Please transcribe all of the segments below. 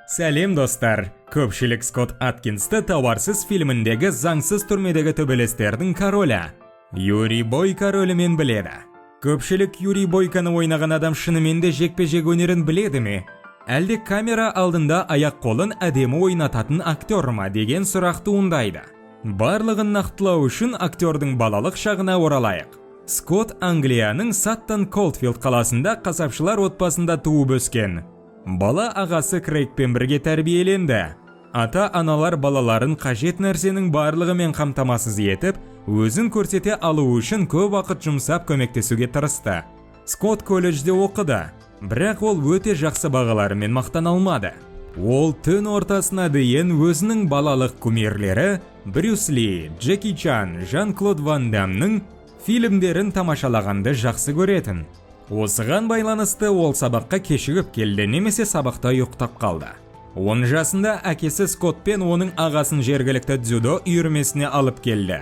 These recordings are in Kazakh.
Сәлем достар! Көпшілік Скотт Аткинсті Тауарсыз фильміндегі заңсыз түрмедегі төбелестердің королі Юрий Бойка рөлімен біледі. Көпшілік Юрий Бойканы ойнаған адам шынымен де жекпе-жек өнерін біледі ме? Әлде камера алдында аяқ-қолын әдемі ойнататын актер ма деген сұрақ туындайды. Барлығын нақтылау үшін актердің балалық шағына оралайық. Скотт Англияның Саттон Колдфилд қаласында қасапшылар отбасында туып өскен. Бала ағасы Крейгпен бірге тәрбиеленді. Ата-аналар балаларын қажет нәрсенің барлығымен қамтамасыз етіп, өзін көрсете алу үшін көп уақыт жұмсап көмектесуге тырысты. Скотт колледжде оқыды, бірақ ол өте жақсы бағаларымен мақтана алмады. Ол түн ортасына дейін өзінің балалық кумирлері Брюс Ли, Джеки Чан, Жан-Клод Ван Дамның фильмдерін тамашалағанды жақсы көретін. Осыған байланысты ол сабаққа кешігіп келді, немесе сабақта ұйықтап қалды. 10 жасында әкесі Скотт пен оның ағасын жергілікті дзюдо үйірмесіне алып келді.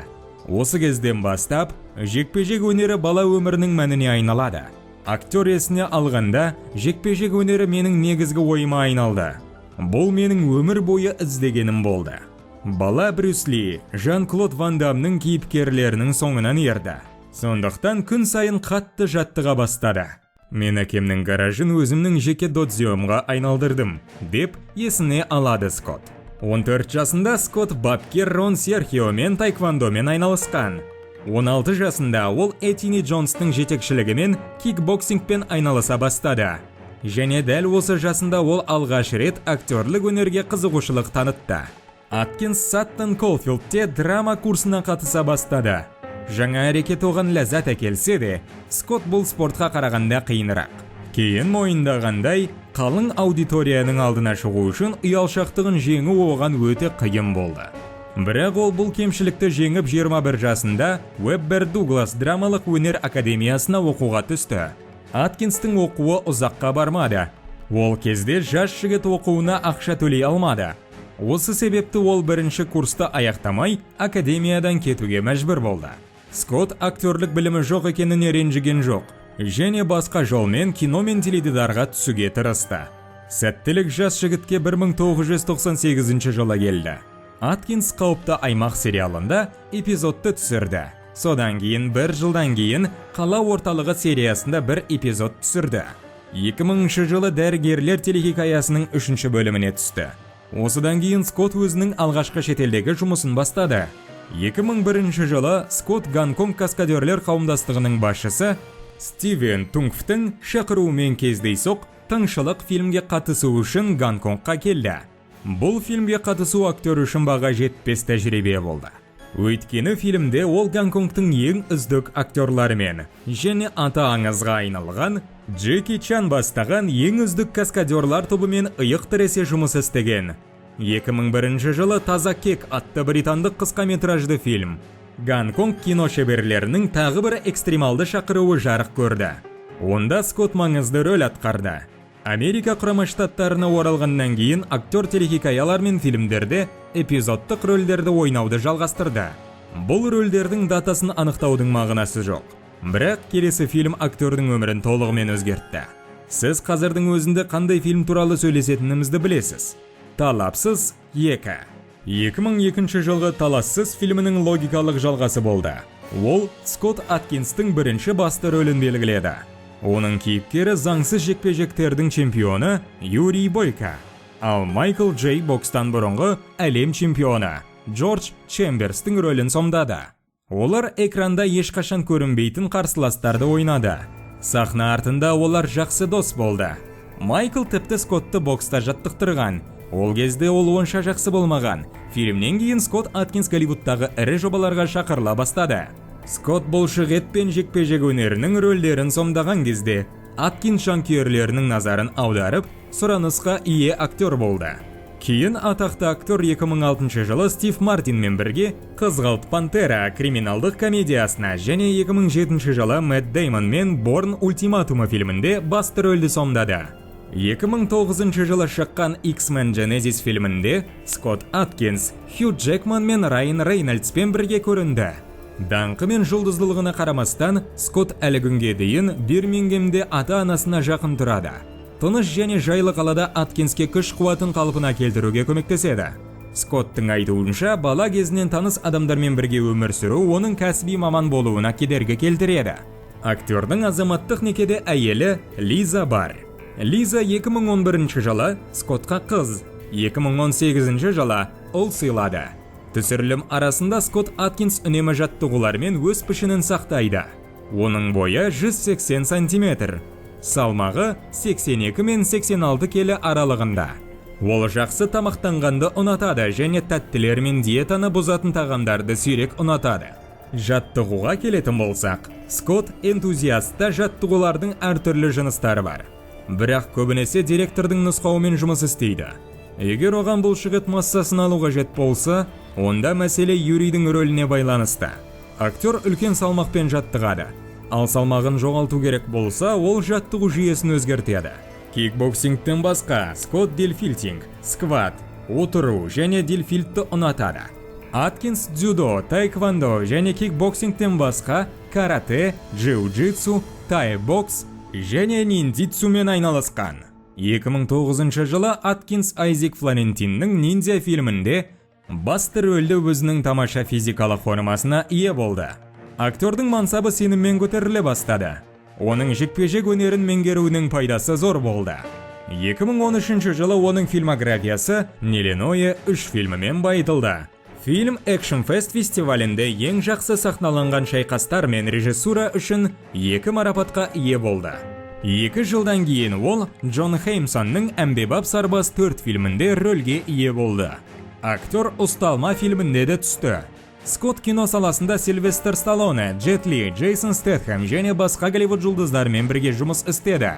Осы кезден бастап, жекпе-жек өнері бала өмірінің мәніне айналады. Актер есіне алғанда, жекпе-жек өнері менің негізгі ойыма айналды. Бұл менің өмір бойы іздегенім болды. Бала Брюс Ли, Жан-Клод Ван Дамның кейіпкерлерінің соңынан ерді. Сондықтан күн сайын қатты жаттыға бастады. Мен әкемнің гаражын өзімнің жеке додзиомға айналдырдым, деп есіне алады Скотт. 14 жасында Скотт бапкер Рон Серхиомен тайквандомен айналысқан. 16 жасында ол Этини Джонстың жетекшілігімен кикбоксингпен айналыса бастады. Және дәл осы жасында ол алғаш рет актерлік өнерге қызығушылық танытты. Аткинс Саттон Колдфилдте драма курсына қатыса бастады. Жаңа әрекет оған ләззат әкелсе де, Скотт бұл спортқа қарағанда қиынырақ. Кейін мойындағандай, қалың аудиторияның алдына шығу үшін ұялшақтығын жеңу оған өте қиын болды. Бірақ ол бұл кемшілікті жеңіп 21 жасында Уэббер Дуглас драмалық өнер академиясына оқуға түсті. Аткинстің оқуы ұзаққа бармады. Ол кезде жас жігіт оқуына ақша төлей алмады. Осы себепті ол бірінші курсты аяқтамай, академиядан кетуге мәжбүр болды. Скотт актерлік білімі жоқ екеніне ренжіген жоқ, және басқа жолмен кино мен теледидарға түсуге тырысты. Сәттілік жас жігітке 1998 жылы келді. Аткинс қауіпті аймақ сериалында эпизодты түсірді. Содан кейін бір жылдан кейін қала орталығы сериясында бір эпизод түсірді. 2000 жылы дәрігерлер телехикаясының 3 бөліміне түсті. Осыдан кейін Скотт өзінің алғашқы шетелдегі жұмысын бастады. 2001 жылы Скотт Гонконг каскадерлер қауымдастығының басшысы Стивен Тунгфтың шақыруымен кездейсоқ тыңшылық фильмге қатысу үшін Гонконгқа келді. Бұл фильмге қатысу актер үшін баға жетпес тәжірибе болды. Өйткені фильмде ол Гонконгтың ең үздік актерларымен және аты аңызға айналған Джеки Чан бастаған ең үздік каскадерлар тобымен иық тіресе жұмыс істеген. 2001 жылы Таза кек атты британдық қысқаметражды фильм Гонконг кино шеберлерінің тағы бір экстремалды шақыруы жарық көрді. Онда Скотт маңызды рөл атқарды. Америка құрама штаттарына оралғаннан кейін актер телехикаялар мен фильмдерде эпизодтық рөлдерді ойнауды жалғастырды. Бұл рөлдердің датасын анықтаудың мағынасы жоқ. Бірақ келесі фильм актердің өмірін толығымен өзгертті. Сіз қазірдің өзінде қандай фильм туралы сөйлесетінімізді білесіз. Талапсыз 2. 2002 жылғы Талассыз фильмінің логикалық жалғасы болды. Ол Скотт Аткинстің бірінші басты рөлін белгіледі. Оның кейіпкері заңсыз жекпе-жектердің чемпионы Юрий Бойка, ал Майкл Джей бокстан бұрынғы әлем чемпионы Джордж Чемберстің рөлін сомдады. Олар экранда ешқашан көрінбейтін қарсыластарды ойнады. Сахна артында олар жақсы дос болды. Майкл тіпті Скоттты бокста жаттықтырған. Ол кезде ол онша жақсы болмаған. Фильмнен кейін Скотт Аткинс Голливудтағы ірі жобаларға шақырыла бастады. Скотт бұлшықет пен жекпе-жек өнерінің рөлдерін сомдаған кезде Аткинс жанкүйерлерінің назарын аударып, сұранысқа ие актер болды. Кейін атақты актер 2006 жылы Стив Мартинмен бірге Қызғылт пантера криминалдық комедиясына және 2007 жылы Мэтт Деймонмен Борн ультиматумы фильмінде басты рөлді сомдады. 2009 жылы шыққан X-Men Genesis фильмінде Скотт Аткинс, Хью Джекман мен Райан Рейнольдспен бірге көрінді. Даңқы мен жұлдыздылығына қарамастан, Скотт әлі күнге дейін Бирмингемде ата-анасына жақын тұрады. тыныш және жайлы қалада Аткинске күш қуатын қалпына келтіруге көмектеседі. Скоттың айтуынша, бала кезінен таныс адамдармен бірге өмір сүру оның кәсіби маман болуына кедергі келтіреді. Актердің азаматтық некеде әйелі Лиза бар. Лиза 2011 жылы Скоттқа қыз, 2018 жылы ұл сыйлады. Түсірілім арасында Скотт Аткинс үнемі жаттығулармен өз пішінін сақтайды. Оның бойы 180 сантиметр, салмағы 82 мен 86 келі аралығында. Ол жақсы тамақтанғанды ұнатады және тәттілер мен диетаны бұзатын тағамдарды сирек ұнатады. Жаттығуға келетін болсақ, Скотт энтузиастта жаттығулардың әртүрлі жыныстары бар. Бірақ көбінесе директордың нұсқауымен жұмыс істейді. Егер оған бұлшықет массасын алу қажет болса, онда мәселе Юрийдің рөліне байланысты. Актер үлкен салмақпен жаттығады. Ал салмағын жоғалту керек болса, ол жаттығу жүйесін өзгертеді. Кикбоксингтен басқа, Скотт дельфилтинг, скват, отыру және дельфилтті ұнатады. Аткинс дзюдо, таэквондо және кикбоксингтен басқа карате, джиу-джитсу, тай-бокс және ниндзитсумен айналысқан. 2009 жылы Аткинс Айзек Флорентиннің ниндзя фильмінде басты рөлді өзінің тамаша физикалық формасына ие болды. Актердің мансабы сеніммен көтеріле бастады. Оның жекпе-жек өнерін меңгеруінің пайдасы зор болды. 2013 жылы оның фильмографиясы Неленойе 3 фильмімен байытылды. Фильм Action Fest фестивалінде ең жақсы сахналанған шайқастар мен режиссура үшін 2 марапатқа ие болды. 2 жылдан кейін ол Джон Хеймсонның Әмбебап сарбаз 4 фильмінде рөлге ие болды. Актер ұсталма фильмінде де түсті. Скотт кино саласында Сильвестр Сталлоне, Джет Ли, Джейсон Стэтхэм және басқа Голливуд жұлдыздарымен бірге жұмыс істеді.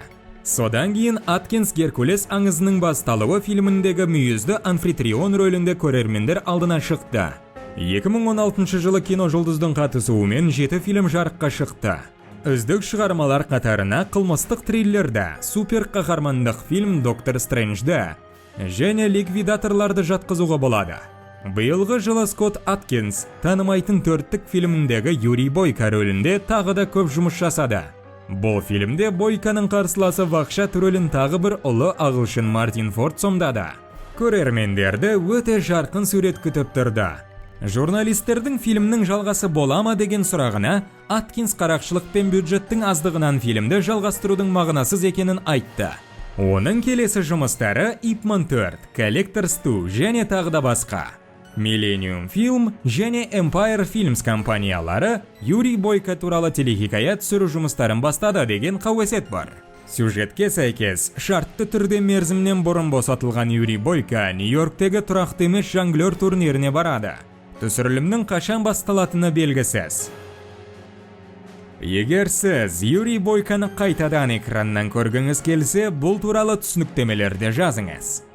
Содан кейін Аткинс Геркулес аңызының басталуы фильміндегі мүйізді амфитрион рөлінде көрермендер алдына шықты. 2016 жылы кино жұлдыздың қатысуымен 7 фильм жарыққа шықты. Үздік шығармалар қатарына қылмыстық триллерді, супер қаһармандық фильм Доктор Стрэнджді және ликвидаторларды жатқызуға болады. Биылғы жылы Скотт Аткинс танымайтын төрттік фильміндегі Юрий Бойка рөлінде тағы да көп жұмыс жасады. Бұл фильмде Бойканың қарсыласы Вахшат рөлін тағы бір ұлы ағылшын Мартин Форд сомдады. Көрермендерді өте жарқын сурет күтіп тұрды. Журналистердің фильмнің жалғасы бола ма деген сұрағына Аткинс қарақшылық пен бюджеттің аздығынан фильмді жалғастырудың мағынасыз екенін айтты. Оның келесі жұмыстары Ip Man 4, Collector's 2 және тағы да басқа. Millennium Film және Empire Films компаниялары Юрий Бойка туралы телехикая түсіру жұмыстарын бастады деген қауесет бар. Сюжетке сәйкес, шартты түрде мерзімнен бұрын босатылған Юрий Бойка Нью-Йорктегі тұрақты емес жонглер турниріне барады. Түсірілімнің қашан басталатыны белгісіз. Егер сіз Юрий Бойканы қайтадан экраннан көргіңіз келсе, бұл туралы түсініктемелерде жазыңыз.